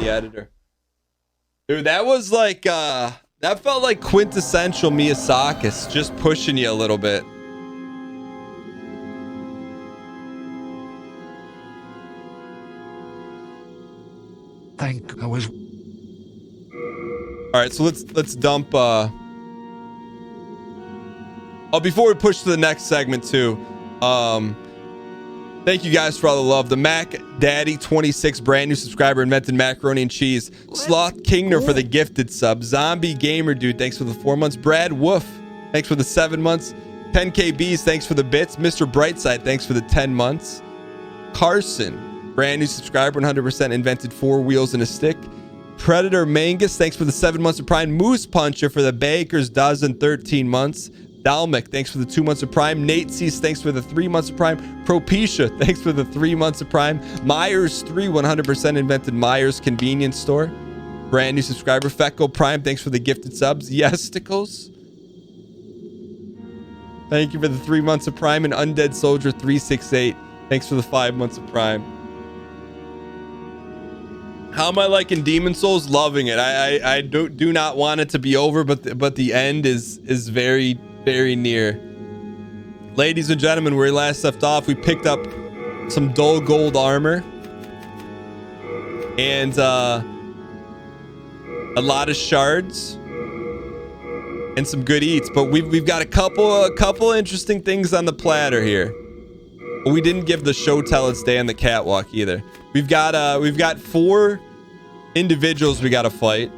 editor. Dude, that was like, that felt like quintessential Miyazaki, just pushing you a little bit. I was. All right, so let's dump. Oh, before we push to the next segment too, thank you guys for all the love. The Mac Daddy 26, brand new subscriber, invented macaroni and cheese. Sloth Kingner for the gifted sub. Zombie Gamer Dude, thanks for the 4 months. Brad Wolf, thanks for the 7 months. 10KBs, thanks for the bits. Mr. Brightside, thanks for the 10 months. Carson, brand new subscriber, 100% invented 4 wheels and a stick. Predator Mangus, thanks for the 7 months of Prime. Moose Puncher for the Baker's dozen, 13 months. Dalmic, thanks for the 2 months of Prime. Nate Cease, thanks for the 3 months of Prime. Propecia, thanks for the 3 months of Prime. Myers 3, 100% invented Myers Convenience Store. Brand new subscriber. Fecko Prime, thanks for the gifted subs. Yesticles, thank you for the 3 months of Prime. And Undead Soldier 368, thanks for the 5 months of Prime. How am I liking Demon Souls? Loving it. I do not want it to be over, but the end is very, very near. Ladies and gentlemen, where we last left off, we picked up some dull gold armor and a lot of shards and some good eats, but we've got a couple interesting things on the platter here. We didn't give the show tell its day on the catwalk either. We've got 4 individuals we got to fight.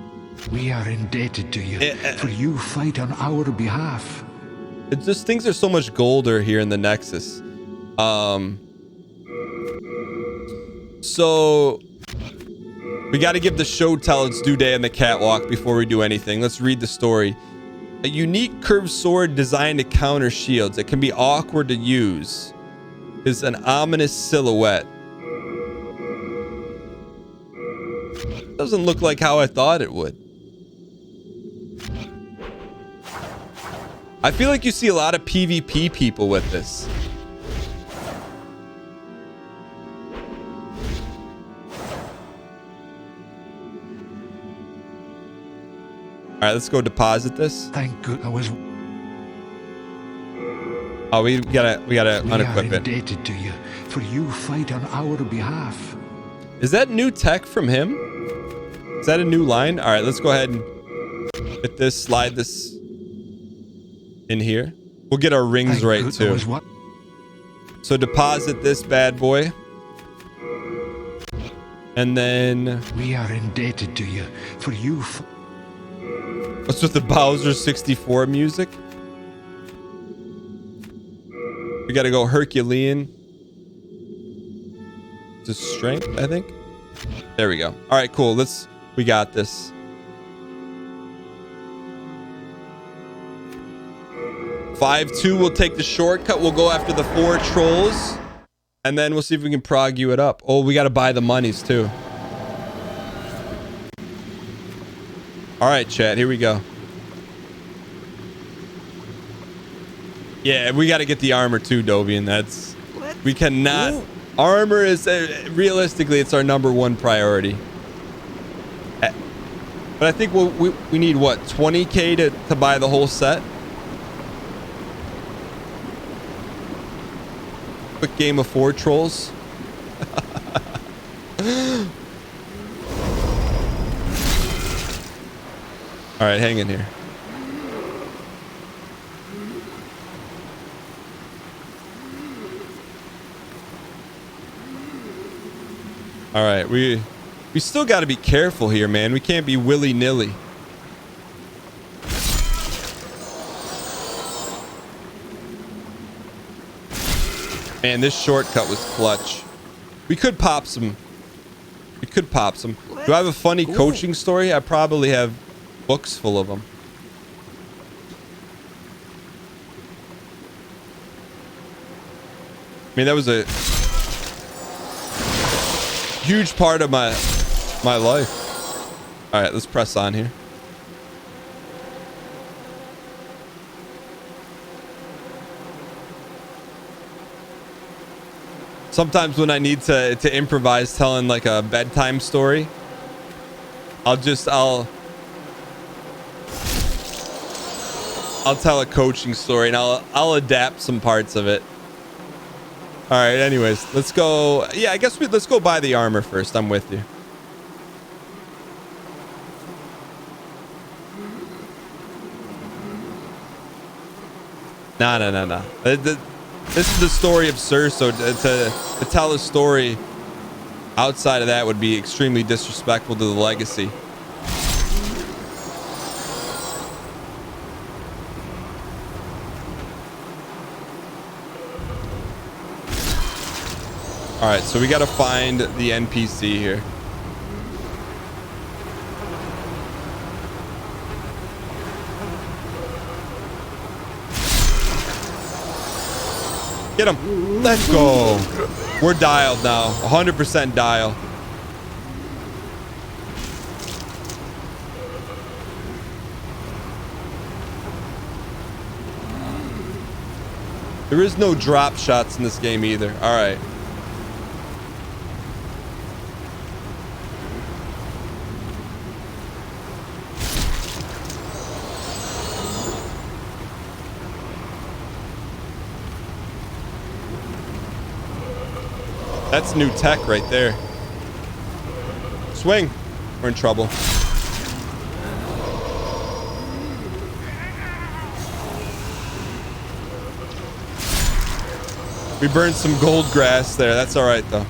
We are indebted to you, for you fight on our behalf. It's just things are so much golder here in the Nexus. So we got to give the show tell its due day on the catwalk before we do anything. Let's read the story. A unique curved sword designed to counter shields. It can be awkward to use. Is an ominous silhouette. Doesn't look like how I thought it would. I feel like you see a lot of PvP people with this. All right, let's go deposit this. Thank God I was. Oh, we gotta unequip We are it. indebted to you, for you fight on our behalf. Is that new tech from him? Is that a new line? All right, let's go ahead and get this, slide this in here. We'll get our rings Thank right God too. I was what? So deposit this bad boy. And then We are indebted to you, for you. what's with the Bowser 64 music? We gotta go Herculean to strength, I think. There we go. All right, cool. We got this. 5-2, we'll take the shortcut. We'll go after the 4 trolls. And then we'll see if we can prog you it up. Oh, we got to buy the monies too. All right, chat, here we go. Yeah, we got to get the armor too, Dovian. We cannot. Ooh. Armor is, realistically, it's our #1 priority. But I think we need, what, 20K to buy the whole set? Quick game of 4 trolls. All right, hang in here. All right, we still got to be careful here, man. We can't be willy-nilly. Man, this shortcut was clutch. We could pop some. Do I have a funny coaching story? I probably have books full of them. I mean, that was a huge part of my life. All right, let's press on here. Sometimes when I need to improvise telling like a bedtime story, I'll tell a coaching story and I'll adapt some parts of it. All right, anyways, let's go. Yeah, I guess let's go buy the armor first. I'm with you. No. This is the story of Cerso. To tell a story outside of that would be extremely disrespectful to the legacy. All right, so we got to find the NPC here. Get him. Let's go. We're dialed now. 100% dial. There is no drop shots in this game either. All right. That's new tech right there. Swing. We're in trouble. We burned some gold grass there. That's all right, though.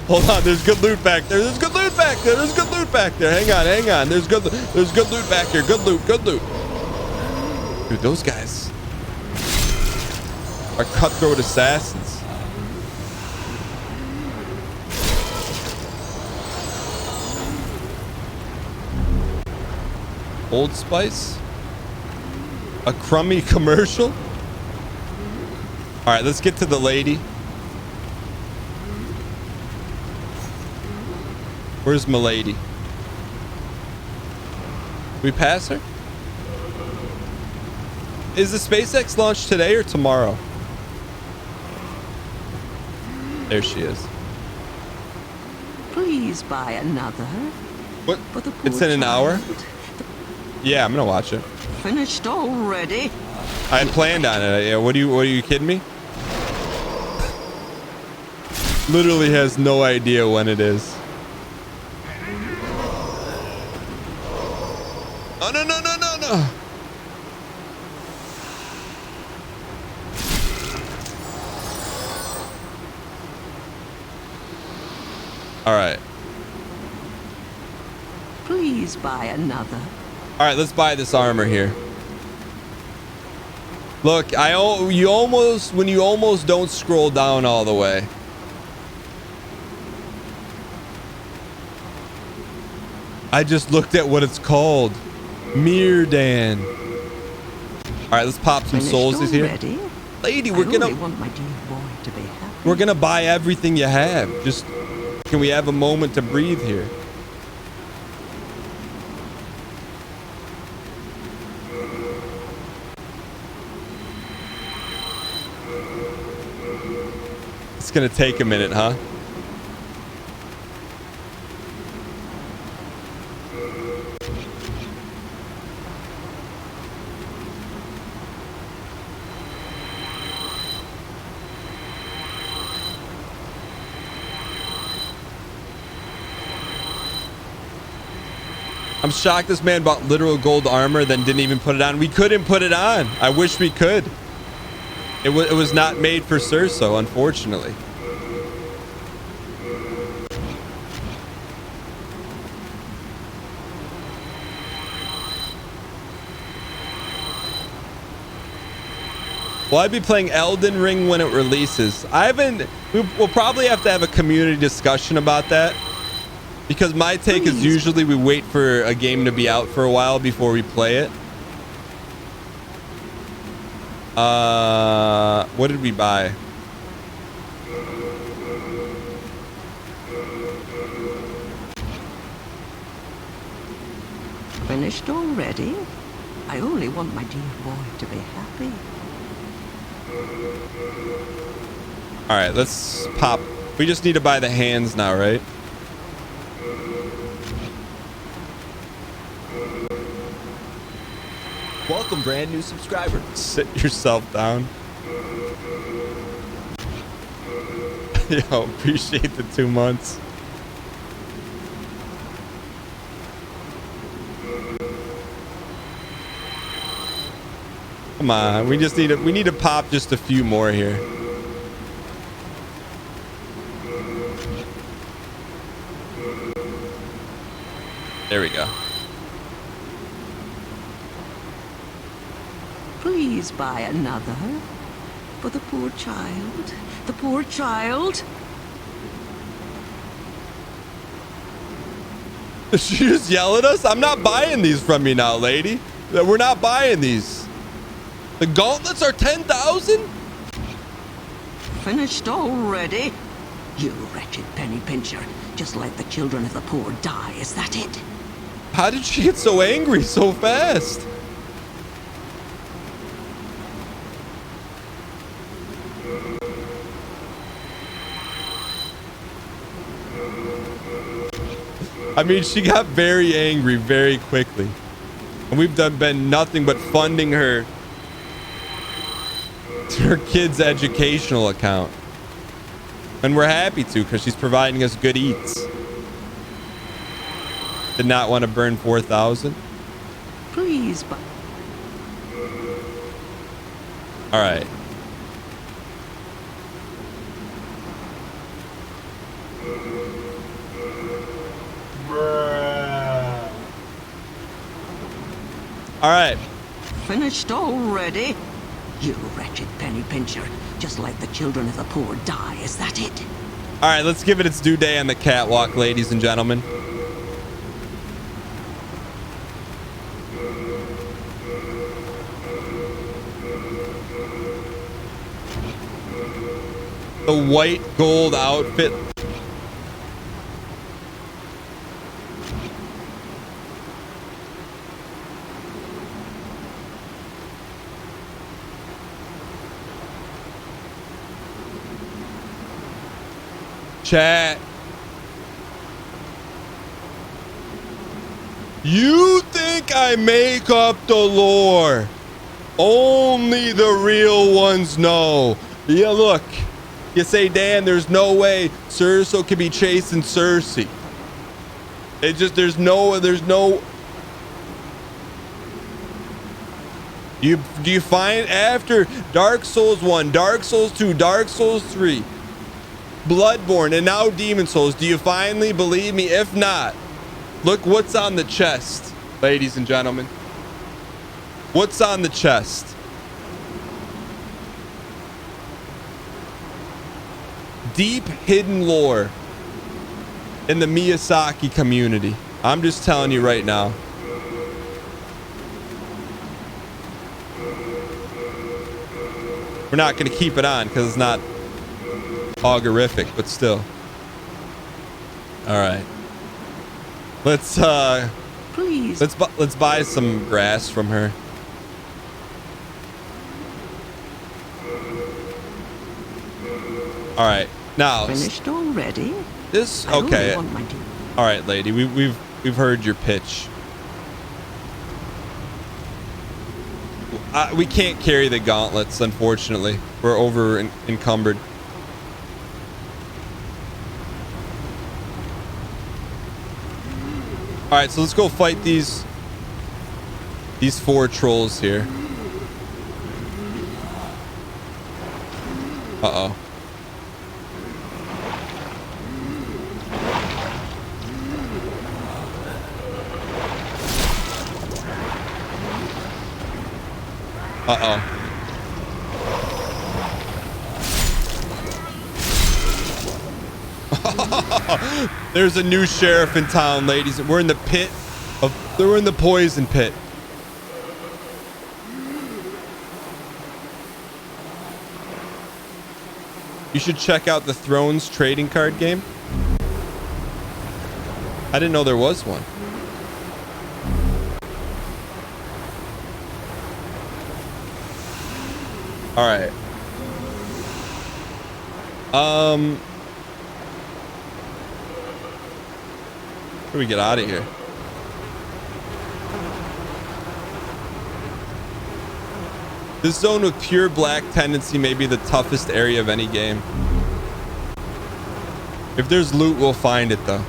Hold on. There's good loot back there. There's good loot back there. There's good loot back there. Hang on. There's good loot back here. Good loot. Dude, those guys are cutthroat assassins. Old Spice? A crummy commercial? All right, let's get to the lady. Where's Milady? We pass her? Is the SpaceX launch today or tomorrow? There she is. Please buy another. What? It's in an hour? Yeah, I'm gonna watch it. Finished already? I had planned on it. Yeah, what are you kidding me? Literally has no idea when it is. Oh, no. All right. Please buy another. All right, let's buy this armor here. Look, when you almost don't scroll down all the way. I just looked at what it's called. Mirdan. All right, let's pop some soulsies here. Lady, we're gonna want my dear boy to be happy. We're gonna buy everything you have. Just can we have a moment to breathe here? It's gonna take a minute, huh? I'm shocked this man bought literal gold armor, then didn't even put it on. We couldn't put it on. I wish we could. It was not made for Cerso, unfortunately. Well, I'd be playing Elden Ring when it releases. We'll probably have to have a community discussion about that. Because my take is usually we wait for a game to be out for a while before we play it. What did we buy? Finished already? I only want my dear boy to be happy. All right, let's pop We just need to buy the hands now, right? Welcome, brand new subscriber. Sit yourself down. Yo, appreciate the 2 months. Come on, we need to pop just a few more here. There we go. Please buy another. For the poor child. The poor child. Did she just yell at us? I'm not buying these from you now, lady. We're not buying these. The gauntlets are 10,000? Finished already? You wretched penny pincher. Just let the children of the poor die, is that it? How did she get so angry so fast? I mean, she got very angry very quickly. And we've been nothing but funding her to her kid's educational account. And we're happy to, because she's providing us good eats. Did not want to burn 4,000. Please buy. All right. All right. Finished already? You wretched penny pincher. Just let the children of the poor die, is that it? All right, let's give it its due day on the catwalk, ladies and gentlemen. The white gold outfit. Chat. You think I make up the lore? Only the real ones know. Yeah, look. You say, Dan, there's no way Cersei could be chasing Cersei. It just, there's no. Do you find after Dark Souls 1, Dark Souls 2, Dark Souls 3, Bloodborne, and now Demon Souls, do you finally believe me? If not, look what's on the chest, ladies and gentlemen. What's on the chest? Deep hidden lore in the Miyazaki community. I'm just telling you right now. We're not going to keep it on because it's not augurific, but still. All right. Let's Please. let's buy some grass from her. All right. Now, Finished already? this I only okay. want my due. All right, lady. We've heard your pitch. We can't carry the gauntlets, unfortunately. We're over encumbered. All right, so let's go fight these 4 trolls here. Uh-oh. Uh-oh. There's a new sheriff in town, ladies. We're in the pit of... We're in the poison pit. You should check out the Thrones trading card game. I didn't know there was one. All right. How do we get out of here? This zone with pure black tendency may be the toughest area of any game. If there's loot, we'll find it though.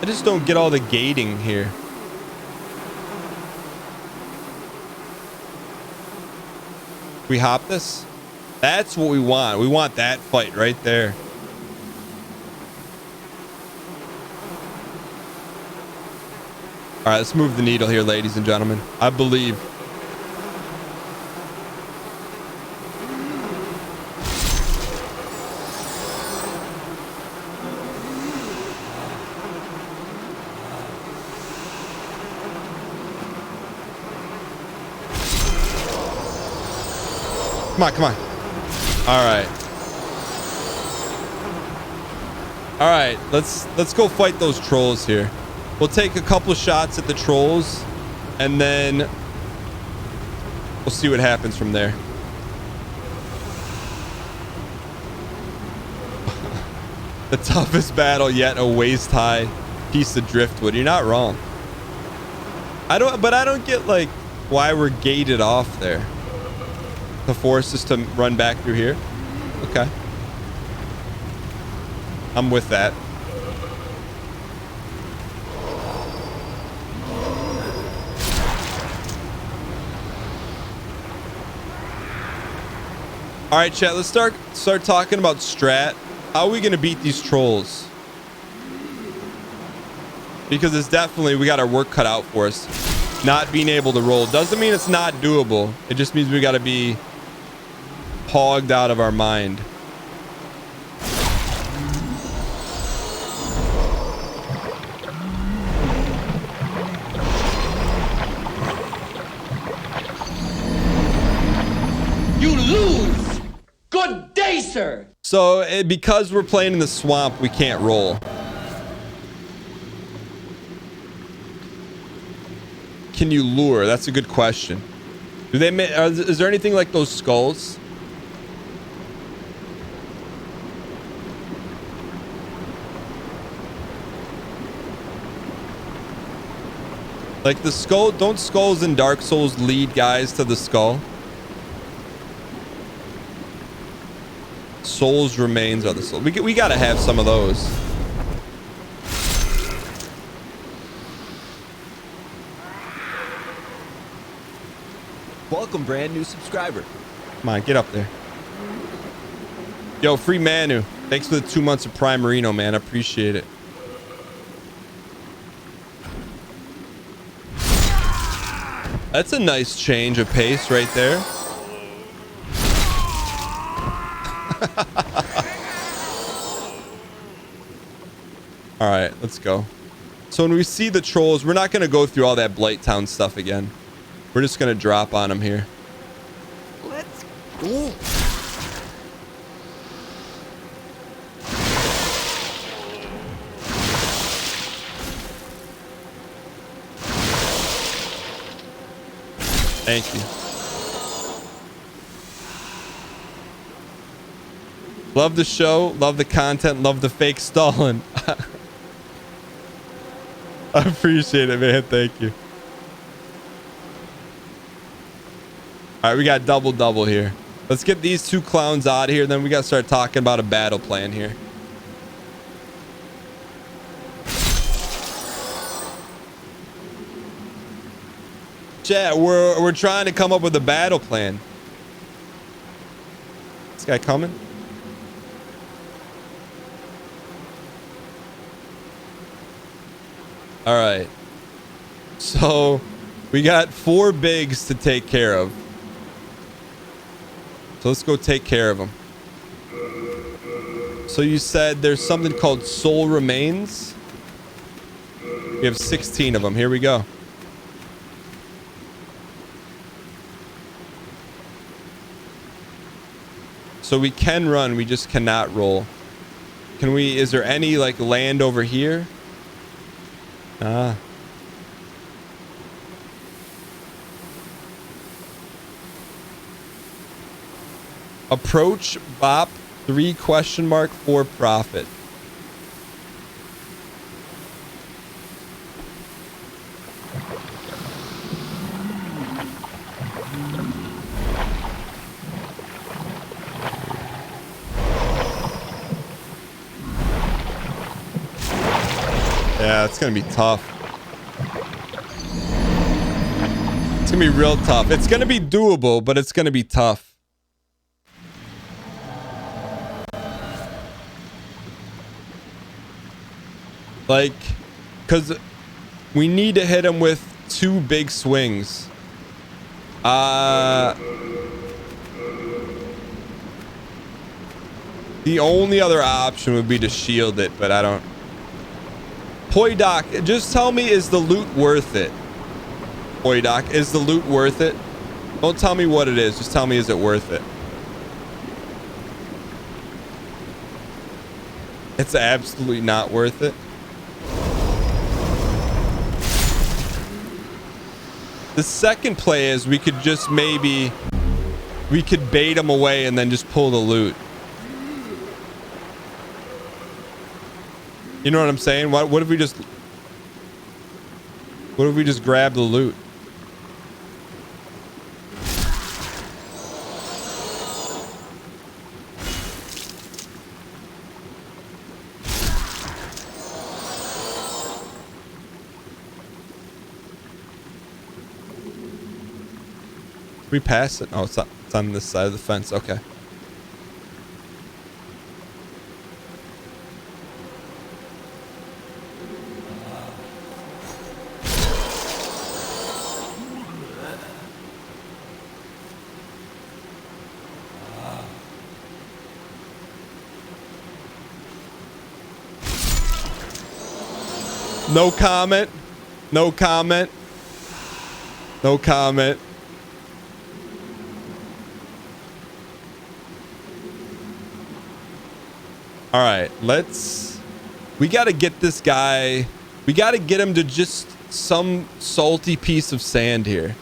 I just don't get all the gating here. We hop this? That's what we want. We want that fight right there. All right, let's move the needle here, ladies and gentlemen. I believe. Come on, come on. All right. All right, let's go fight those trolls here. We'll take a couple shots at the trolls and then we'll see what happens from there. The toughest battle yet, a waist-high piece of driftwood. You're not wrong. I don't get like why we're gated off there. To force us to run back through here. Okay. I'm with that. All right, chat, let's start talking about strat. How are we going to beat these trolls? Because it's definitely, we got our work cut out for us. Not being able to roll doesn't mean it's not doable. It just means we got to be hogged out of our mind. You lose. Good day, sir. So because we're playing in the swamp, we can't roll. Can you lure? That's a good question. Do they is there anything like those skulls? Like the skull, don't skulls in Dark Souls lead guys to the skull? Souls remains are the soul. We gotta have some of those. Welcome, brand new subscriber. Come on, get up there. Yo, free Manu. Thanks for the 2 months of Prime Reno, man. I appreciate it. That's a nice change of pace right there. All right, let's go. So when we see the trolls, we're not going to go through all that Blighttown stuff again. We're just going to drop on them here. Let's go. Thank you. Love the show, love the content, love the fake stalling. I appreciate it, man. Thank you. All right, we got double here. Let's get these two clowns out of here. Then we got to start talking about a battle plan here. Chat, we're trying to come up with a battle plan. This guy coming? All right. So we got 4 bigs to take care of. So let's go take care of them. So you said there's something called soul remains. We have 16 of them. Here we go. So we can run, we just cannot roll. Can we, is there any like land over here? Ah. Approach bop 3 question mark for profit. Yeah, it's gonna be tough. It's gonna be real tough. It's gonna be doable, but it's gonna be tough. Like, because we need to hit him with 2 big swings. The only other option would be to shield it, but I don't. Poidoc, just tell me, is the loot worth it? Poidoc, is the loot worth it? Don't tell me what it is. Just tell me, is it worth it? It's absolutely not worth it. The second play is we could just maybe, we could bait him away and then just pull the loot. You know what I'm saying? What if we just grab the loot? We pass it? Oh, it's on this side of the fence. Okay. No comment. No comment. No comment. All right, we got to get this guy. We got to get him to just some salty piece of sand here.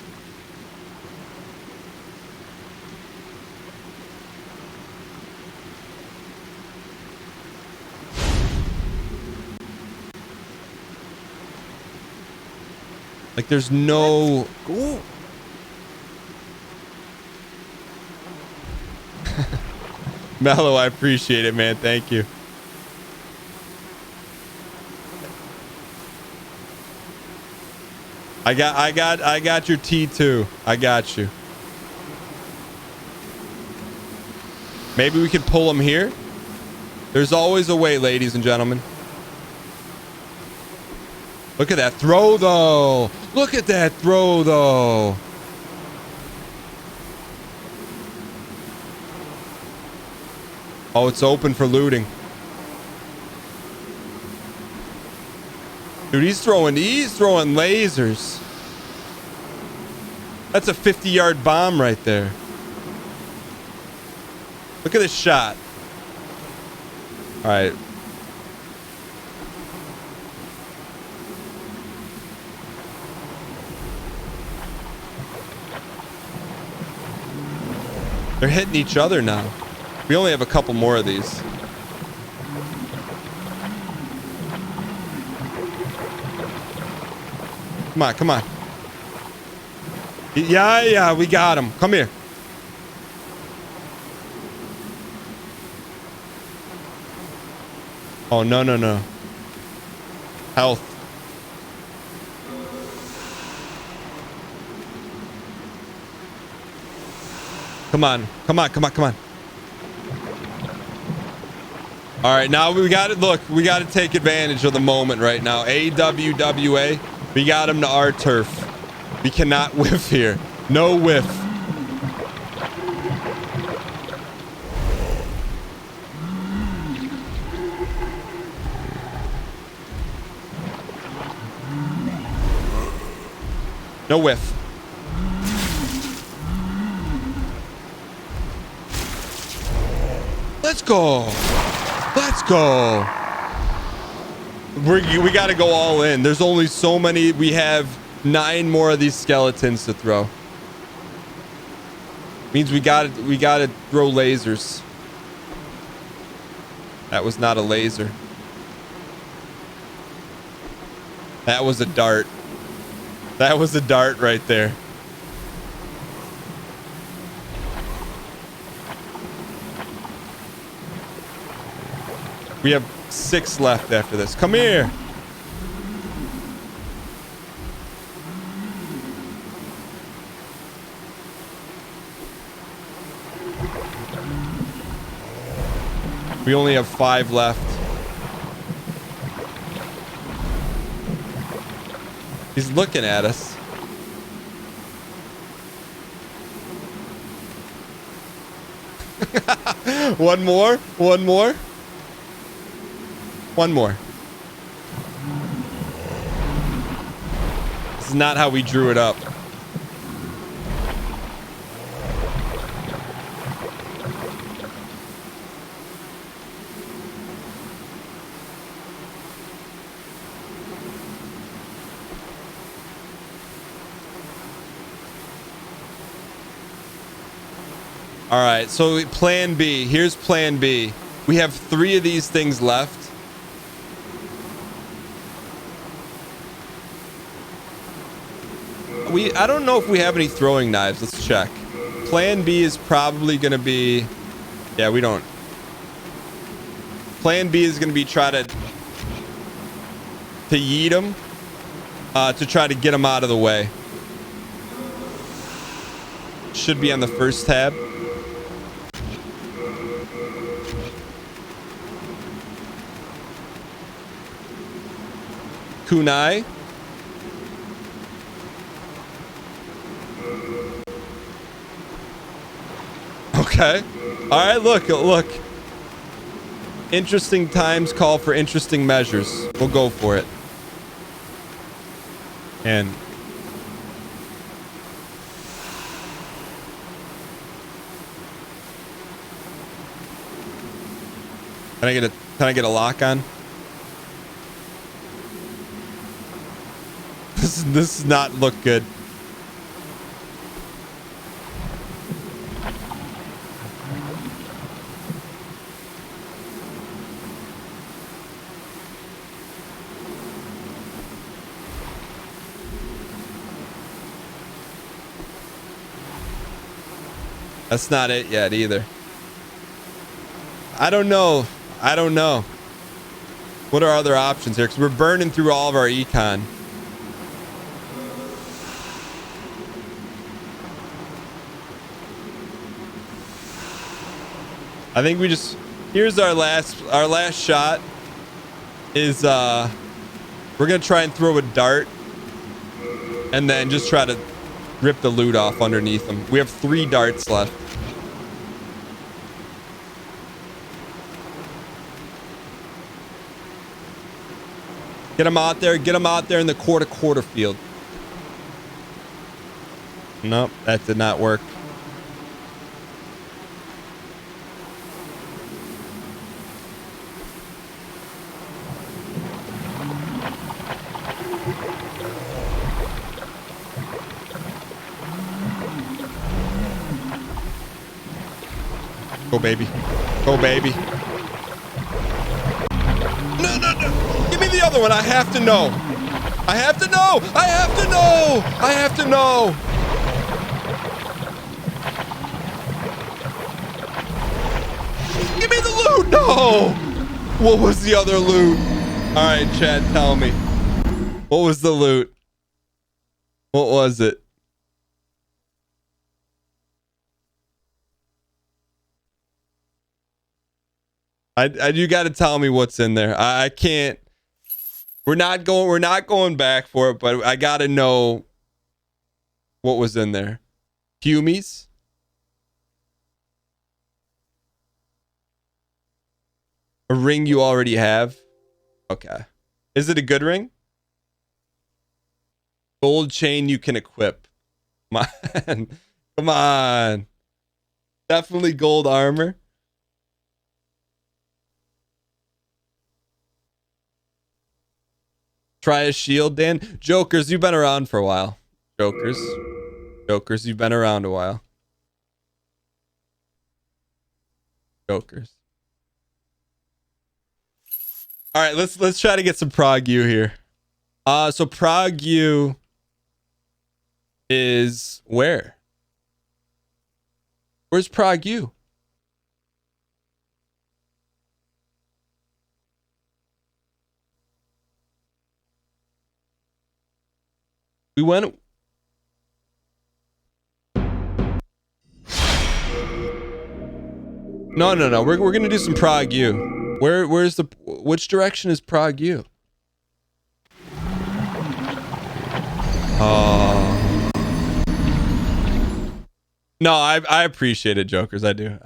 Like there's no. Cool. Mellow, I appreciate it, man. Thank you. I got your T2. I got you. Maybe we could pull him here. There's always a way, ladies and gentlemen. Look at that throw, though. Look at that throw, though. Oh, it's open for looting. Dude, he's throwing lasers. That's a 50-yard bomb right there. Look at this shot. All right. They're hitting each other now. We only have a couple more of these. Come on, come on. Yeah, we got him. Come here. Oh, no. Health. Come on. All right, now we got it. Look, we got to take advantage of the moment right now. AWWA, we got him to our turf. We cannot whiff here. No whiff. No whiff. Let's go. Let's go. We got to go all in. There's only so many. We have 9 more of these skeletons to throw. Means we gotta throw lasers. That was not a laser. That was a dart. That was a dart right there. We have 6 left after this. Come here. We only have 5 left. He's looking at us. One more. One more. One more. This is not how we drew it up. All right, so plan B. Here's plan B. We have 3 of these things left. I don't know if we have any throwing knives. Let's check. Plan B is probably going to be... Yeah, we don't. Plan B is going to be try to yeet them to try to get them out of the way. Should be on the first tab. Kunai. Okay. All right, look. Interesting times call for interesting measures. We'll go for it. And can I get a lock on? This does not look good. That's not it yet either. I don't know. What are other options here? Because we're burning through all of our econ. I think we just... Here's our last shot. Is we're gonna try and throw a dart. And then just try to rip the loot off underneath them. We have 3 darts left. Get them out there. Get them out there in the quarter field. Nope, that did not work. Go, baby. Go, baby. No. Give me the other one. I have to know. I have to know. I have to know. I have to know. Give me the loot. No. What was the other loot? All right, Chad, tell me. What was the loot? What was it? You got to tell me what's in there. I can't. We're not going back for it, but I got to know what was in there. Humies. A ring you already have. Okay. Is it a good ring? Gold chain you can equip. Come on. Come on. Definitely gold armor. Try a shield, Dan. Jokers, you've been around for a while. Jokers, you've been around a while. Jokers. All right, let's try to get some Prague U here. So Prague U is where? Where's Prague U? We went. No. We're gonna do some Prague U. Where's the? Which direction is Prague U? No, I appreciate it, Jokers. I do.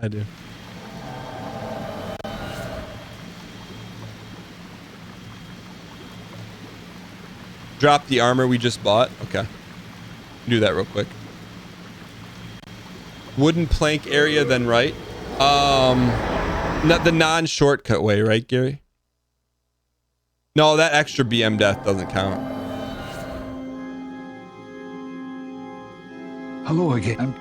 Drop the armor we just bought. Okay. Do that real quick. Wooden plank area, then right. Not the non-shortcut way, right, Gary? No, that extra BM death doesn't count. Hello again.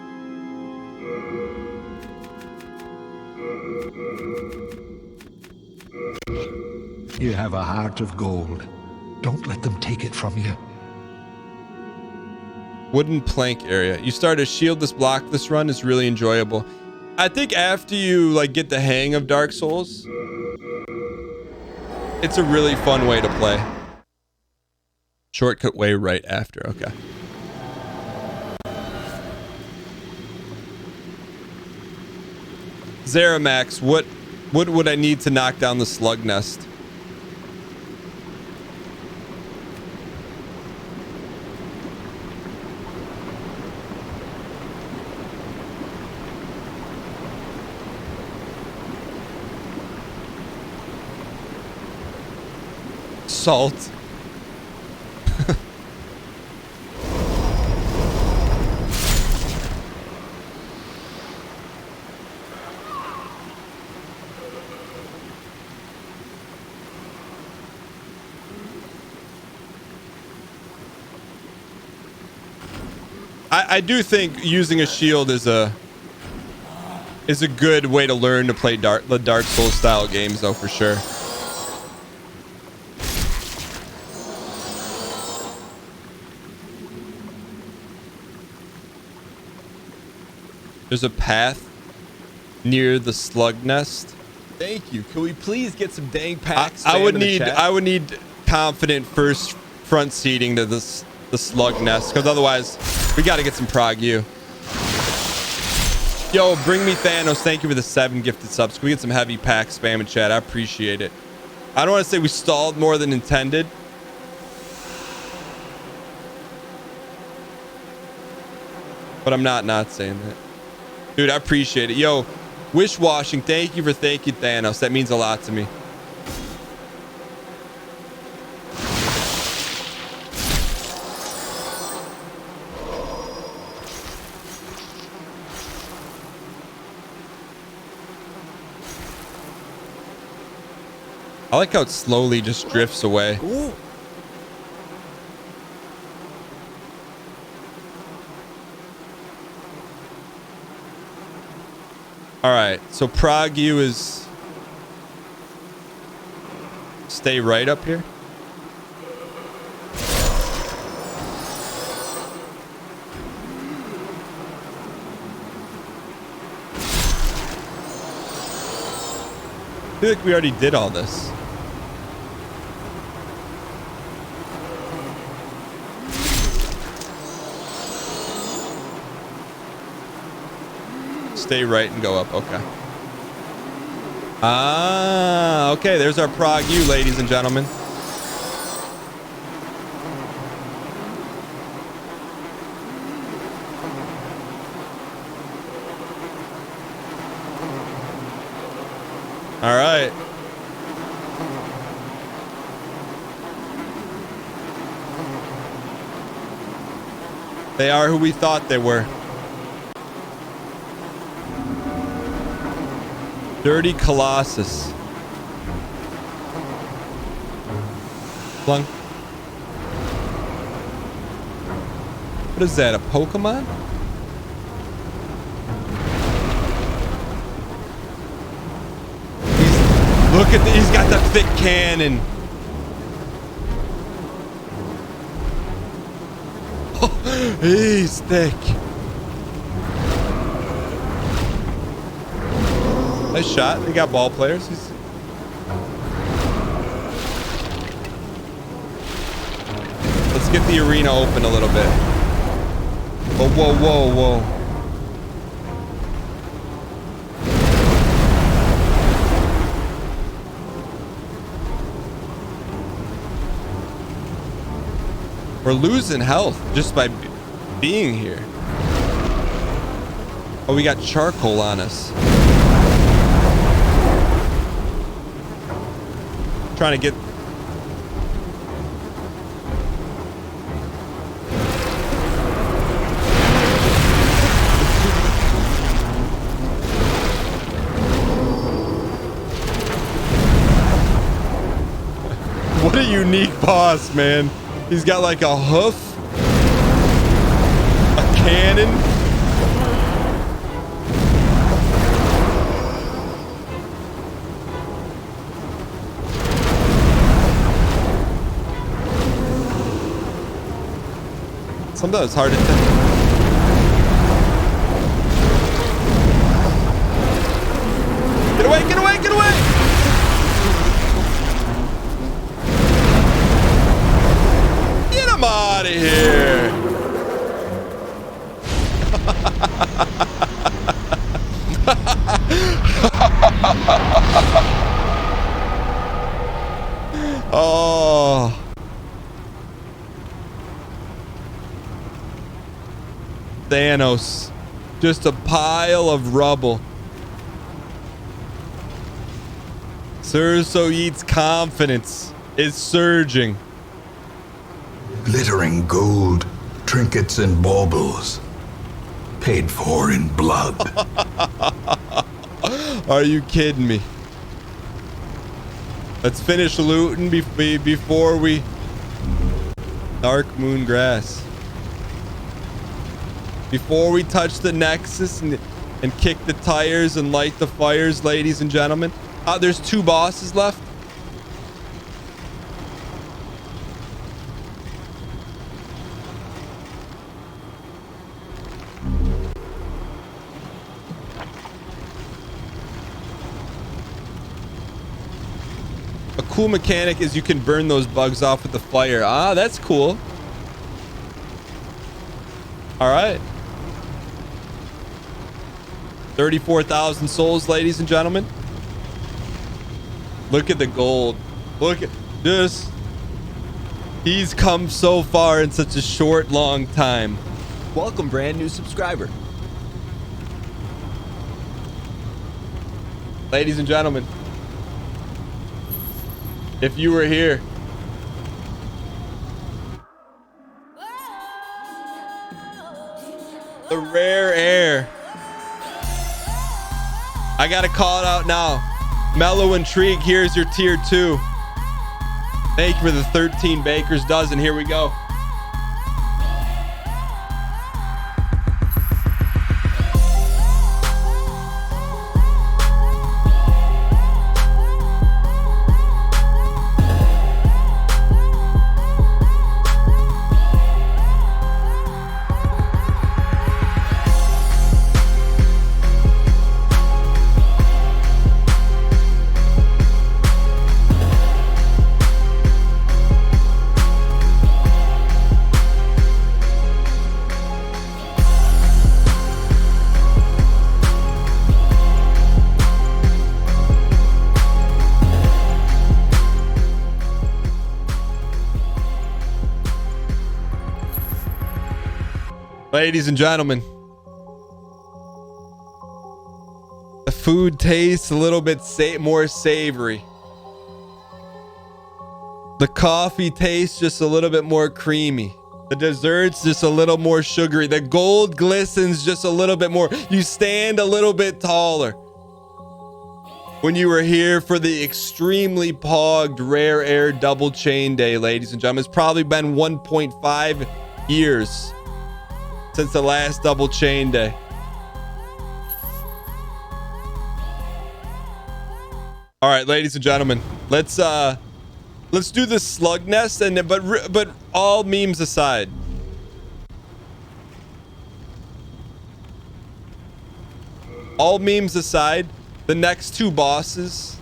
You have a heart of gold. Don't let them take it from you. Wooden plank area. You start a shieldless blockless run is really enjoyable. I think after you like get the hang of Dark Souls, it's a really fun way to play. Shortcut way right after. Okay. Zaramax, what would I need to knock down the slug nest? Salt. I do think using a shield is a good way to learn to play the Dark Souls style games, though, for sure. There's a path near the slug nest. Thank you. Can we please get some dang packs? I would need confident front seating to the slug nest, because otherwise we got to get some Prague U. Yo, bring me Thanos. Thank you for the 7 gifted subs. Can we get some heavy pack spam in chat? I appreciate it. I don't want to say we stalled more than intended. But I'm not saying that. Dude, I appreciate it. Yo, wish washing. Thank you, Thanos. That means a lot to me. I like how it slowly just drifts away. Ooh. All right, so Prague U is stay right up here. I feel like we already did all this. Stay right and go up. Okay. Ah, okay. There's our Prague U, ladies and gentlemen. All right. They are who we thought they were. Dirty Colossus. Flung. What is that? A Pokemon? Look at he's got the thick cannon. Oh, he's thick. Nice shot. They got ball players. Let's get the arena open a little bit. Oh, whoa, whoa, whoa. We're losing health just by being here. Oh, we got charcoal on us. Trying to get... What a unique boss, man. He's got like a hoof, a cannon. Sometimes it's hard to tell. Get away, get away, get away! I'm out of here. Oh. Thanos. Just a pile of rubble. Sursoyit's confidence is surging. Glittering gold, trinkets and baubles, paid for in blood. Are you kidding me? Let's finish looting before we... Dark moon grass. Before we touch the Nexus and kick the tires and light the fires, ladies and gentlemen. There's 2 bosses left. A cool mechanic is you can burn those bugs off with the fire. Ah, that's cool. All right. 34,000 souls, ladies and gentlemen. Look at the gold. Look at this. He's come so far in such a short, long time. Welcome, brand new subscriber. Ladies and gentlemen, if you were here, the rare air. I gotta call it out now. Mellow Intrigue, here's your tier 2. Thank you for the 13 Baker's dozen. Here we go. Ladies and gentlemen, the food tastes a little bit more savory. The coffee tastes just a little bit more creamy. The dessert's just a little more sugary. The gold glistens just a little bit more. You stand a little bit taller. When you were here for the extremely pogged rare air double chain day, ladies and gentlemen, it's probably been 1.5 years since the last double chain day. All right, ladies and gentlemen, let's do this slug nest, and but all memes aside. All memes aside, the next two bosses,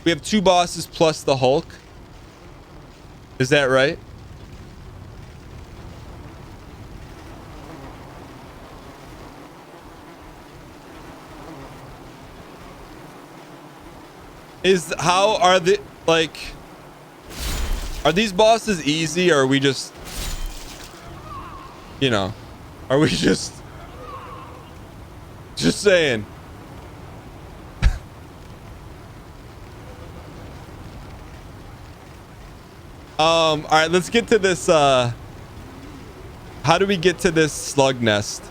we have two bosses plus the Hulk. Is that right? How are the, like, are these bosses easy, or are we just, you know, are we just saying? All right, let's get to this. How do we get to this slug nest?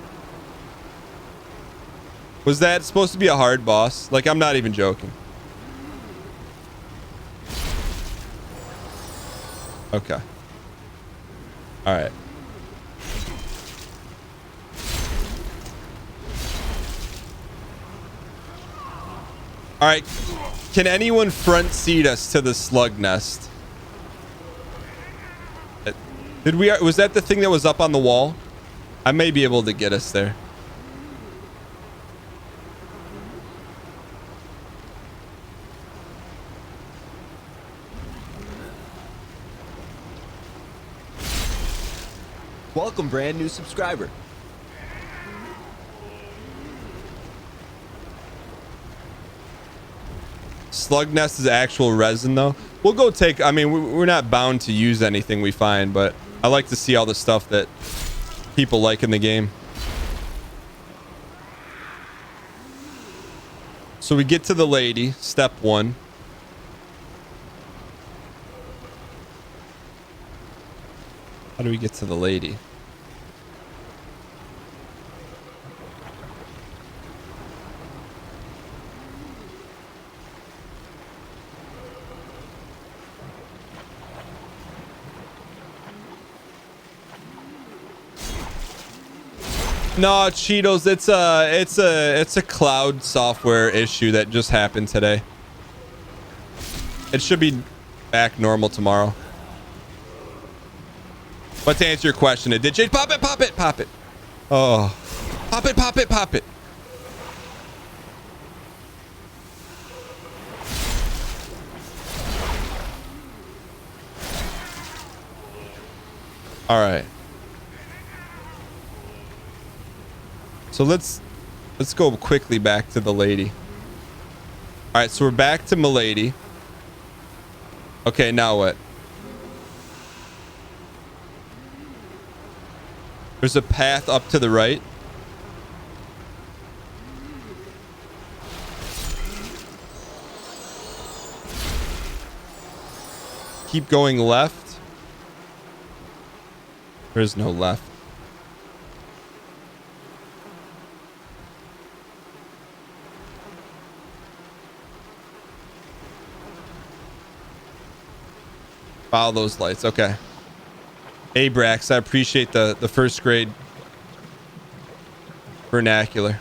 Was that supposed to be a hard boss? Like, I'm not even joking. Okay. All right. All right. Can anyone front seat us to the slug nest? Did we? Was that the thing that was up on the wall? I may be able to get us there. Welcome, brand new subscriber. Slug nest is actual resin, though. We'll go take. I mean, we're not bound to use anything we find, but I like to see all the stuff that people like in the game. So we get to the lady, step 1. How do we get to the lady? No, Cheetos, it's a cloud software issue that just happened today. It should be back normal tomorrow. But to answer your question, it did change. Pop it, pop it, pop it. Oh, pop it, pop it, pop it. All right. So let's go quickly back to the lady. All right, so we're back to Milady. Okay, now what? There's a path up to the right. Keep going left. There's no left. Follow those lights. Okay. Abrax, I appreciate the first grade vernacular.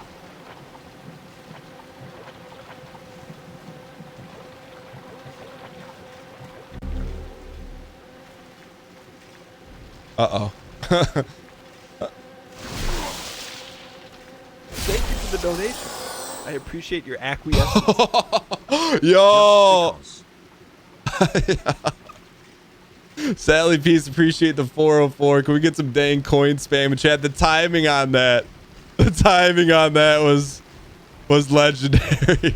Uh-oh. Thank you for the donation. I appreciate your acquiescence. Yo. Yeah. Sally Peace, appreciate the 404. Can we get some dang coin spam in chat? The timing on that. The timing on that was legendary.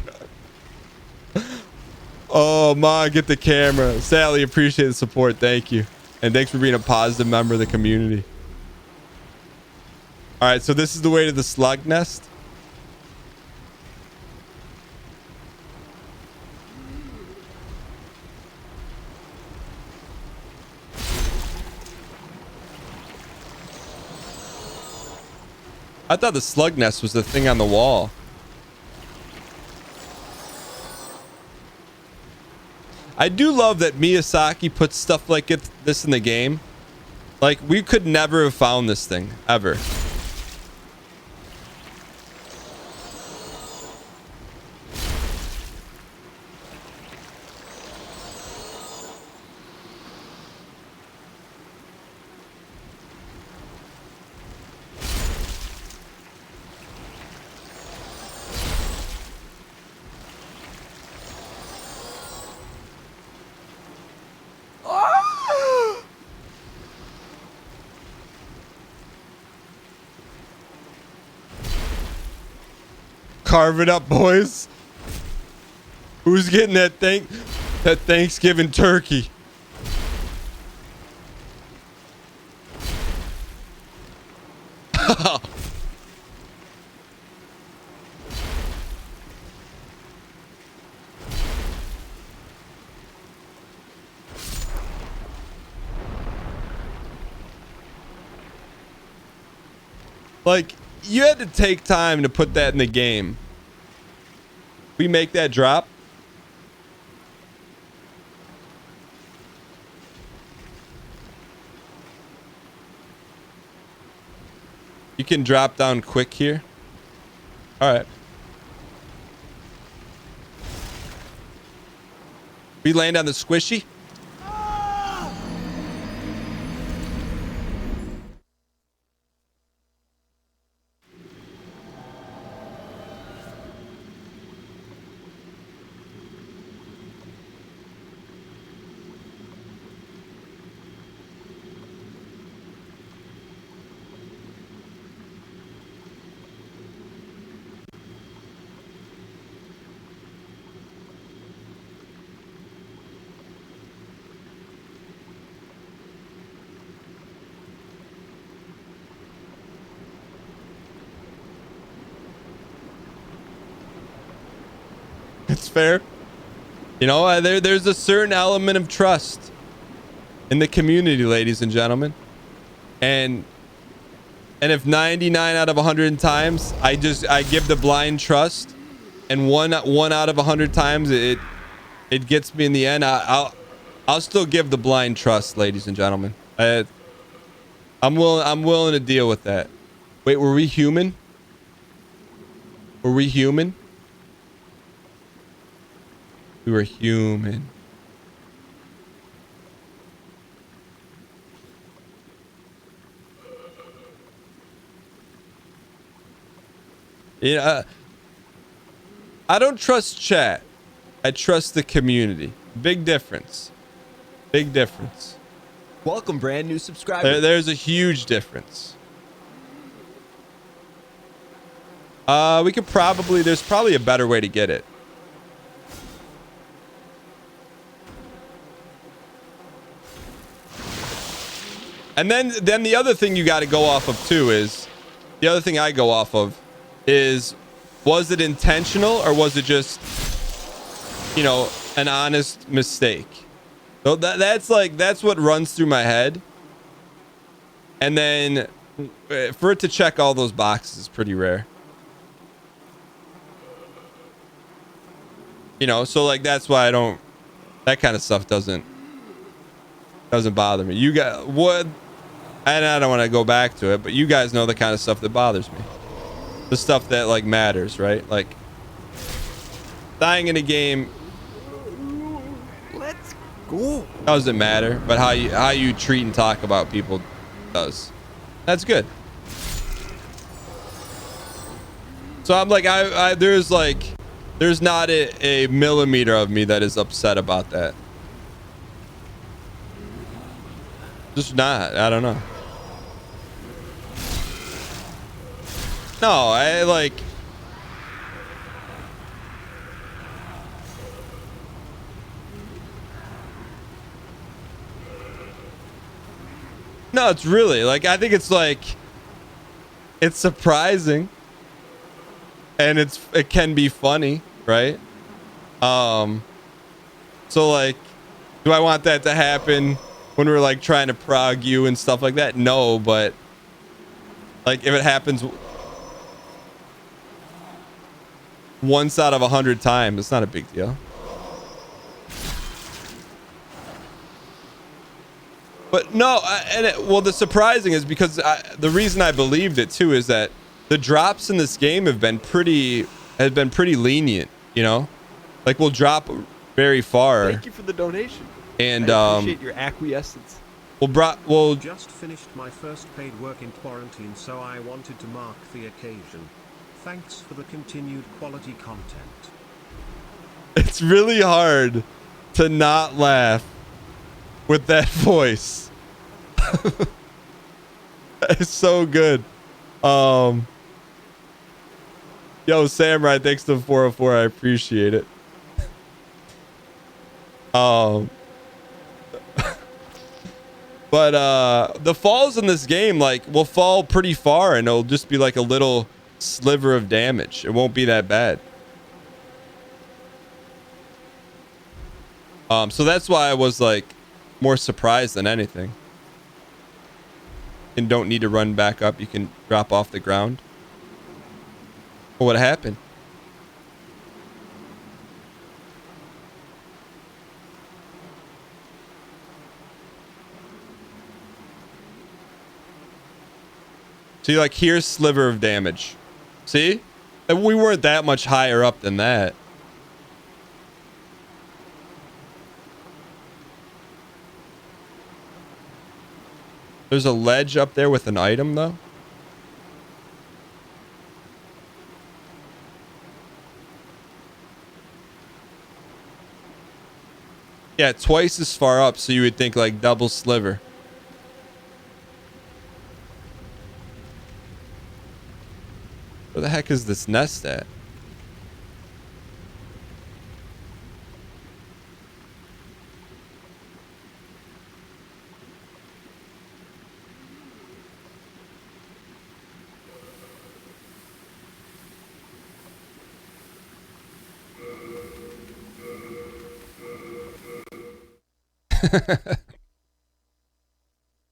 Oh, Ma, get the camera. Sally, appreciate the support. Thank you. And thanks for being a positive member of the community. All right, so this is the way to the slug nest. I thought the slug nest was the thing on the wall. I do love that Miyazaki puts stuff like this in the game. Like, we could never have found this thing, ever. Carve it up, boys. Who's getting that Thanksgiving turkey? Like, you had to take time to put that in the game. We make that drop. You can drop down quick here. All right. We land on the squishy. It's fair. You know, there's a certain element of trust in the community, ladies and gentlemen. And if 99 out of 100 times I give the blind trust, and one out of 100 times it gets me in the end, I'll still give the blind trust, ladies and gentlemen. I'm willing to deal with that. Wait, were we human? Were we human? We were human. Yeah, I don't trust chat. I trust the community. Big difference. Big difference. Welcome, brand new subscriber. There's a huge difference. There's probably a better way to get it. And then the other thing you got to go off of too is, the other thing I go off of is, was it intentional or was it just, you know, an honest mistake? So that's what runs through my head. And then for it to check all those boxes is pretty rare. You know, so like that's why that kind of stuff doesn't bother me. You got what? And I don't want to go back to it, but you guys know the kind of stuff that bothers me. The stuff that like matters, right? Like dying in a game. Let's go. Doesn't matter, but how you treat and talk about people does. That's good. So I'm like, there's not a millimeter of me that is upset about that. Just not. I don't know. No, I like. No, it's really like, I think it's like, it's surprising, and it can be funny, right? So like, do I want that to happen when we're like trying to prog you and stuff like that? No, but like if it happens once out of 100 times, it's not a big deal. But no, well, the surprising is because the reason I believed it too is that the drops in this game have been pretty lenient. You know, like we'll drop very far. Thank you for the donation. And I appreciate your acquiescence. We'll just finished my first paid work in quarantine, so I wanted to mark the occasion. Thanks for the continued quality content. It's really hard to not laugh with that voice. It's so good. Yo, Samurai, thanks to 404. I appreciate it. But the falls in this game like will fall pretty far and it'll just be like a little sliver of damage. It won't be that bad. So that's why I was like more surprised than anything. And don't need to run back up. You can drop off the ground. What happened? See, like, here's sliver of damage. See? And we weren't that much higher up than that. There's a ledge up there with an item, though. Yeah, twice as far up, so you would think like double sliver. Where the heck is this nest at?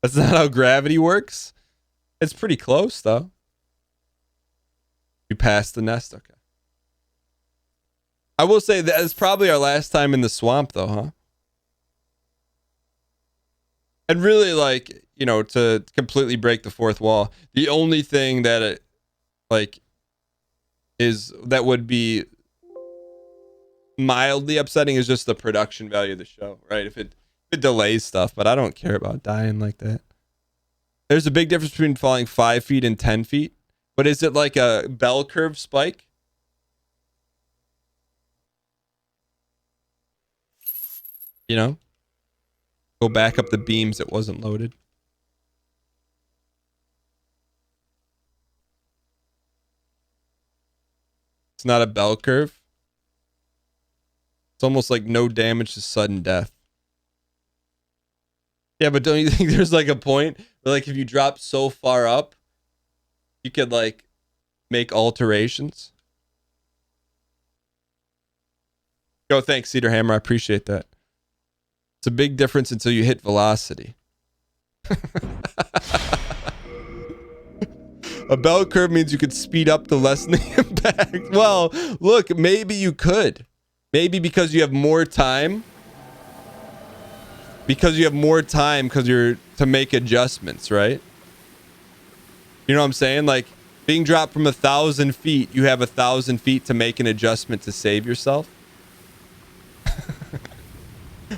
That's not how gravity works. It's pretty close, though. You passed the nest, okay. I will say that it's probably our last time in the swamp, though, huh? And really, like, you know, to completely break the fourth wall, the only thing that it, like, is that would be mildly upsetting is just the production value of the show, right? If it delays stuff, but I don't care about dying like that. There's a big difference between falling 5 feet and 10 feet. But is it like a bell curve spike? You know? Go back up the beams. It wasn't loaded. It's not a bell curve. It's almost like no damage to sudden death. Yeah, but don't you think there's like a point where like if you drop so far up, you could like make alterations? Yo, thanks, Cedar Hammer. I appreciate that. It's a big difference until you hit velocity. A bell curve means you could speed up to lessen the impact. Well, look, maybe you could. Maybe because you have more time. Because you have more time because you're to make adjustments, right? You know what I'm saying? Like being dropped from 1,000 feet, you have 1,000 feet to make an adjustment to save yourself.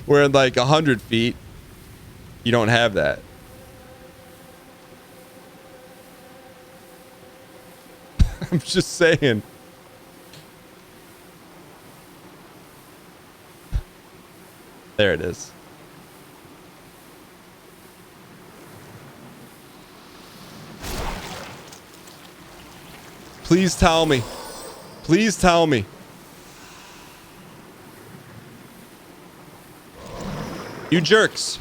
Where in like 100 feet, you don't have that. I'm just saying. There it is. Please tell me. Please tell me. You jerks.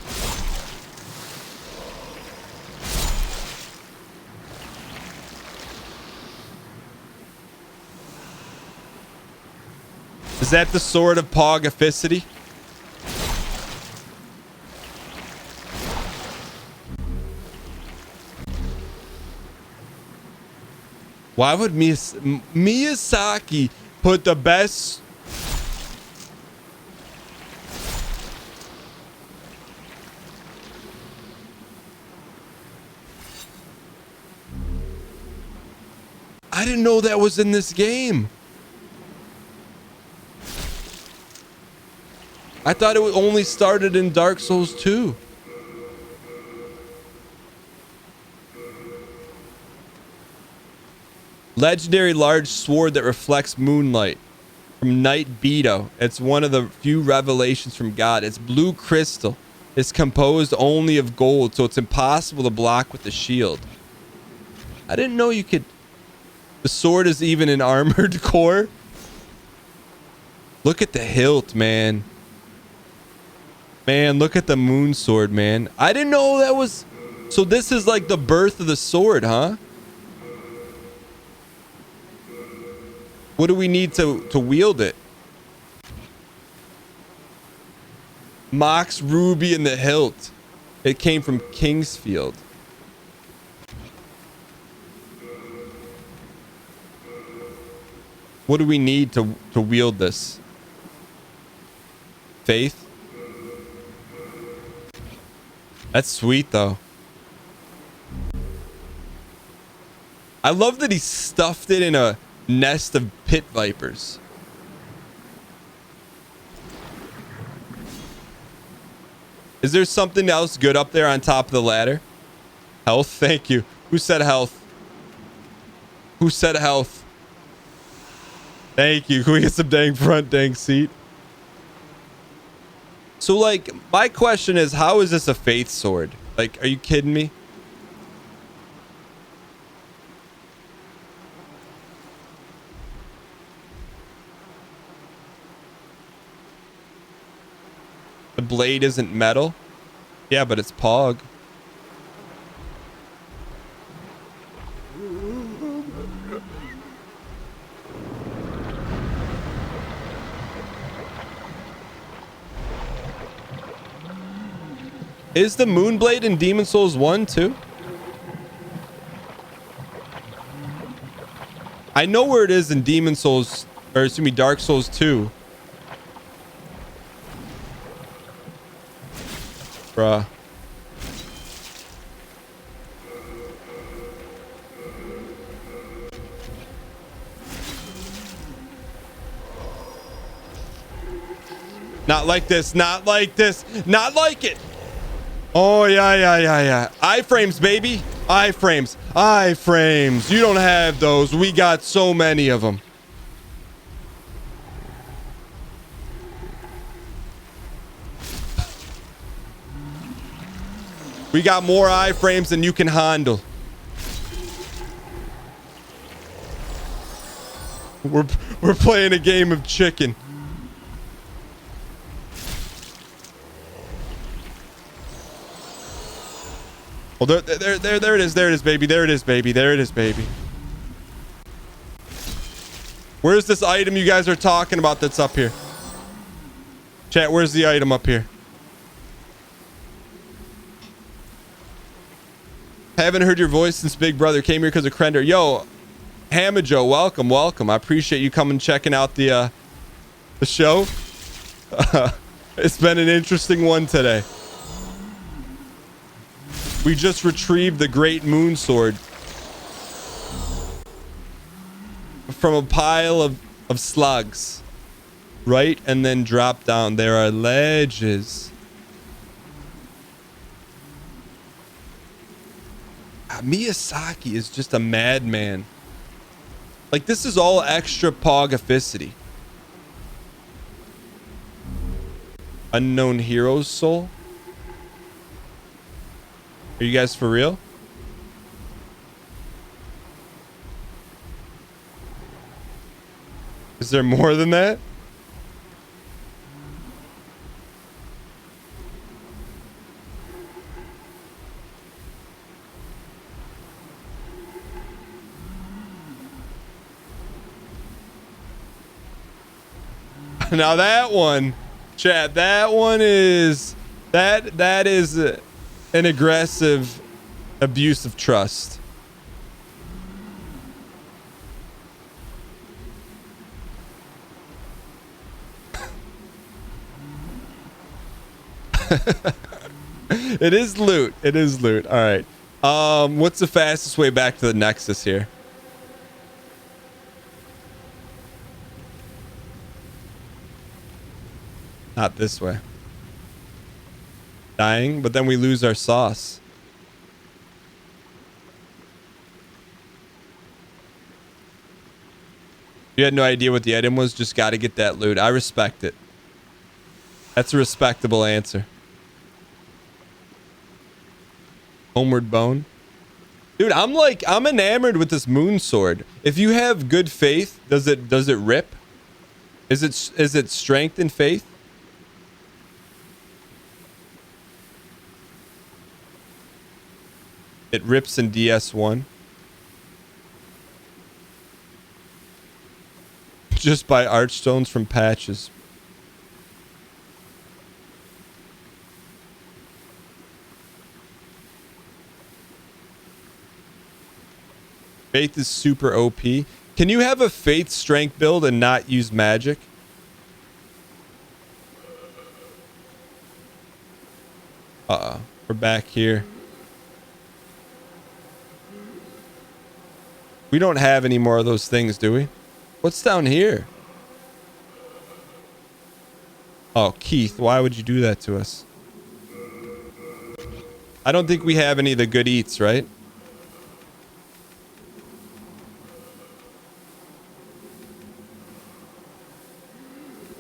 Is that the sword of Pogificity? Why would Miyazaki put the best... I didn't know that was in this game. I thought it only started in Dark Souls 2. Legendary large sword that reflects moonlight from Night Beto. It's one of the few revelations from God. It's blue crystal. It's composed only of gold, so it's impossible to block with the shield. I didn't know you could... The sword is even an armored core. Look at the hilt, man. Man, look at the moon sword, man. I didn't know that was... So this is like the birth of the sword, huh? What do we need to wield it? Mox ruby in the hilt. It came from Kingsfield. What do we need to wield this? Faith? That's sweet, though. I love that he stuffed it in a nest of pit vipers. Is there something else good up there on top of the ladder? Health? Thank you. Who said health? Who said health? Thank you. Can we get some dang front dang seat? So, like, my question is, how is this a faith sword? Like, are you kidding me? The blade isn't metal? Yeah, but it's Pog. Is the Moonblade in Demon Souls 1 too? I know where it is in Demon Souls, or excuse me, Dark Souls 2. Bruh. Not like this, not like this, not like it. Oh, yeah. Iframes, baby. Iframes. Iframes. You don't have those. We got so many of them. We got more iframes than you can handle. We're playing a game of chicken. Well, there it is. There it is, baby. There it is, baby. There it is, baby. Where's this item you guys are talking about that's up here? Chat, where's the item up here? Haven't heard your voice since Big Brother came here because of Krender. Yo, Hamajo, welcome, welcome. I appreciate you coming checking out the show. It's been an interesting one today. We just retrieved the Great Moon Sword from a pile of slugs, right? And then drop down. There are ledges. Miyazaki is just a madman. Like, this is all extra pogificity. Unknown Hero's Soul? Are you guys for real? Is there more than that? Now that one, chat, that one is that is an aggressive abuse of trust. It is loot. It is loot. All right. What's the fastest way back to the Nexus here? Not this way. Dying, but then we lose our sauce. You had no idea what the item was, just got to get that loot. I respect it. That's a respectable answer. Homeward Bone. Dude, I'm enamored with this moon sword. If you have good faith, does it rip? Is it strength and faith? It rips in DS1. Just by archstones from patches. Faith is super OP. Can you have a faith strength build and not use magic? We're back here. We don't have any more of those things, do we? What's down here? Oh, Keith, why would you do that to us? I don't think we have any of the good eats, right?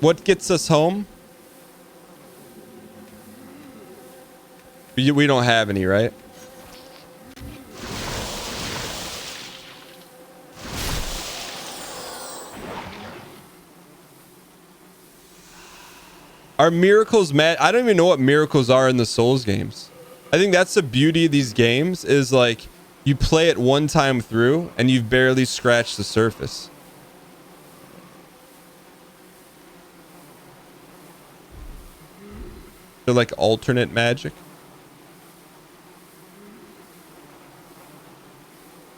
What gets us home? We don't have any, right? Are miracles mad? I don't even know what miracles are in the Souls games. I think that's the beauty of these games is like you play it one time through and you've barely scratched the surface. They're like alternate magic.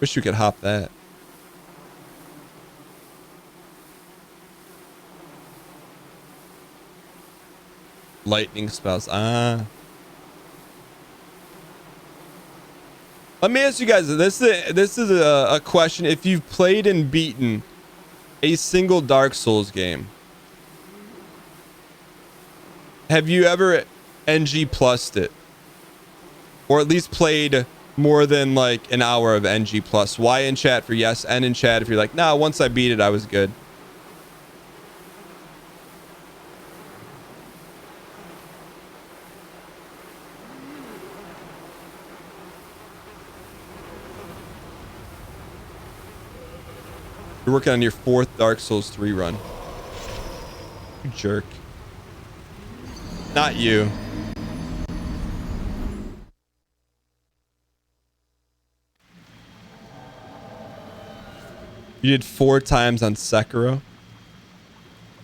Wish you could hop that. Lightning spells. Let me ask you guys. This is a question. If you've played and beaten a single Dark Souls game, have you ever NG plussed it, or at least played more than like an hour of NG plus? Y in chat for yes, N in chat if you're like, nah, once I beat it, I was good. You're working on your 4th Dark Souls 3 run. You jerk. Not you. You did 4 times on Sekiro.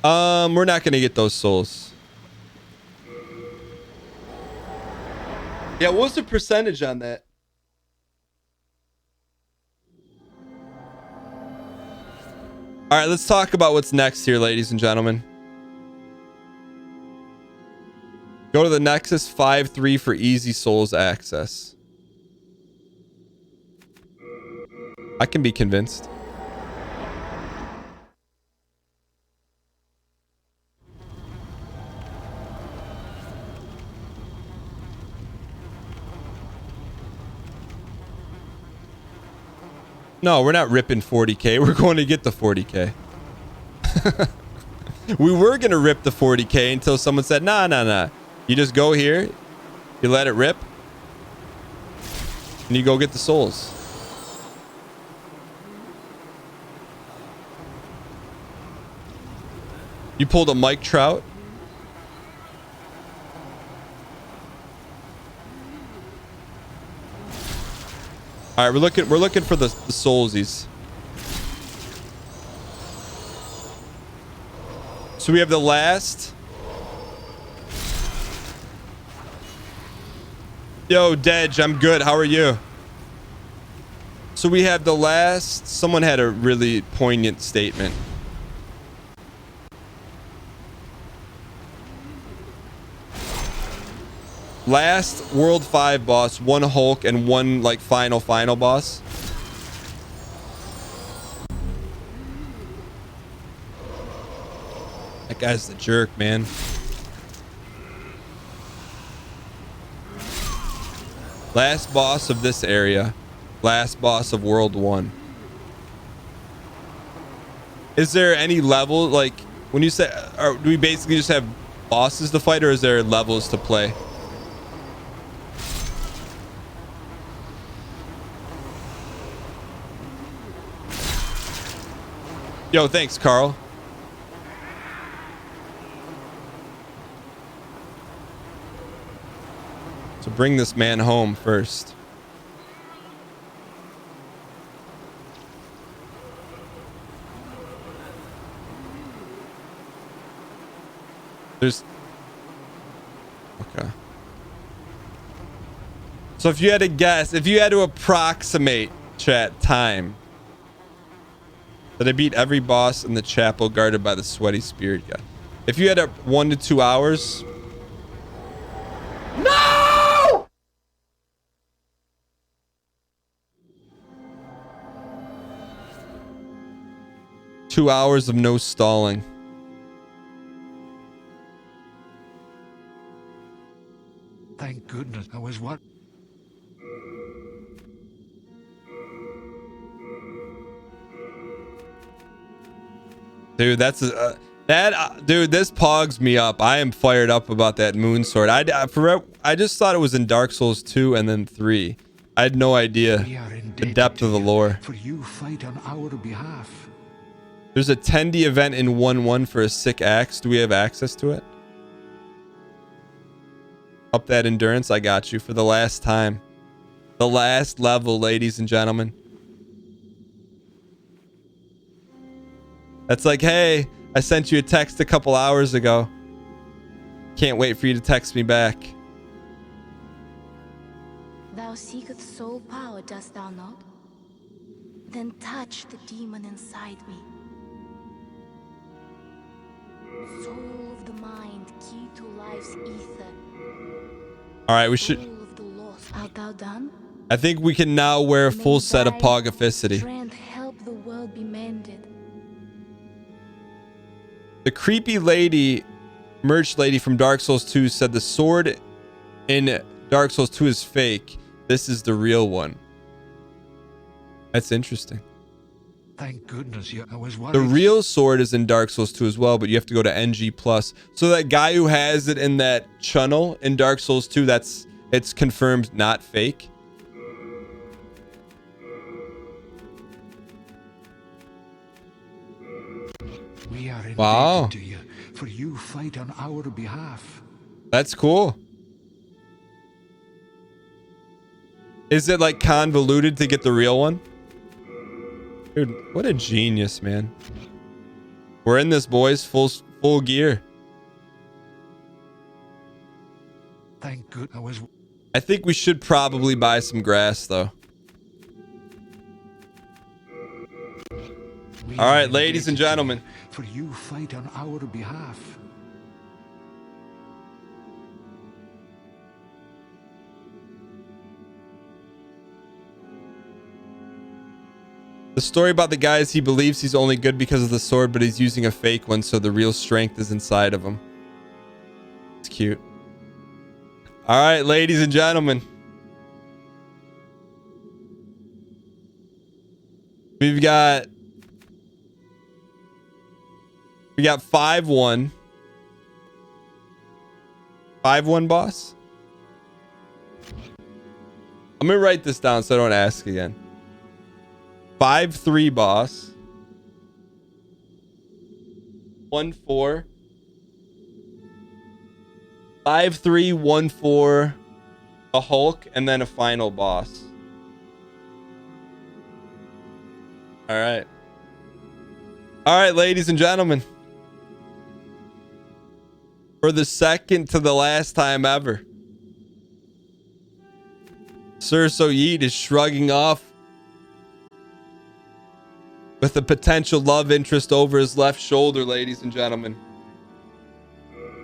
We're not gonna get those souls. Yeah, what was the percentage on that? All right, let's talk about what's next here, ladies and gentlemen. Go to the Nexus 5.3 for easy Souls access. I can be convinced. No, we're not ripping 40k. We're going to get the 40k. We were going to rip the 40k until someone said, nah. You just go here, you let it rip, and you go get the souls. You pulled a Mike Trout. All right, we're looking for the soulsies. So we have the last. Yo, Dedge, I'm good. How are you? So we have the last. Someone had a really poignant statement. Last World 5 boss, 1 Hulk, and 1 like final boss. That guy's the jerk, man. Last boss of this area. Last boss of World 1. Is there any level, like, when you say, do we basically just have bosses to fight, or is there levels to play? Yo, thanks, Carl. So bring this man home first. There's... Okay. So if you had to guess, if you had to approximate, chat, time, that I beat every boss in the chapel guarded by the sweaty spirit guy. If you had a 1 to 2 hours... No! Two hours of no stalling. Thank goodness I was what? Dude, that's dude, this pogs me up. I am fired up about that moon sword. I just thought it was in Dark Souls 2 and then 3. I had no idea the depth of the lore. For you fight on our behalf. There's a 10D event in 1-1 for a sick axe. Do we have access to it? Up that endurance. I got you for the last time. The last level, ladies and gentlemen. That's like, hey, I sent you a text a couple hours ago. Can't wait for you to text me back. Thou seekest soul power, dost thou not? Then touch the demon inside me. Soul of the mind, key to life's ether. All right, we should... Soul of the lost, art thou done? I think we can now wear a full May set of thy Pogificity. strength help the world be mended. The creepy lady, merch lady from Dark Souls 2 said the sword in Dark Souls 2 is fake. This is the real one. That's interesting. Thank goodness I was worried. The real sword is in Dark Souls 2 as well, but you have to go to NG+. So that guy who has it in that channel in Dark Souls 2, it's confirmed not fake. We are indebted Wow. to you, for you fight on our behalf. That's cool. Is it like convoluted to get the real one? Dude, what a genius, man. We're in this, boys. Full gear. Thank good I was. I think we should probably buy some grass, though. We All are right, ladies and indebted to gentlemen. you, for you fight on our behalf. The story about the guy is he believes he's only good because of the sword, but he's using a fake one, so the real strength is inside of him. It's cute. All right, ladies and gentlemen. We got 5-1. 5-1, boss. I'm gonna write this down so I don't ask again. 5-3, boss. 1-4. 5-3, 1-4. A Hulk, and then a final boss. All right. All right, ladies and gentlemen. For the second to the last time ever, Sir Soyeet is shrugging off with a potential love interest over his left shoulder, ladies and gentlemen.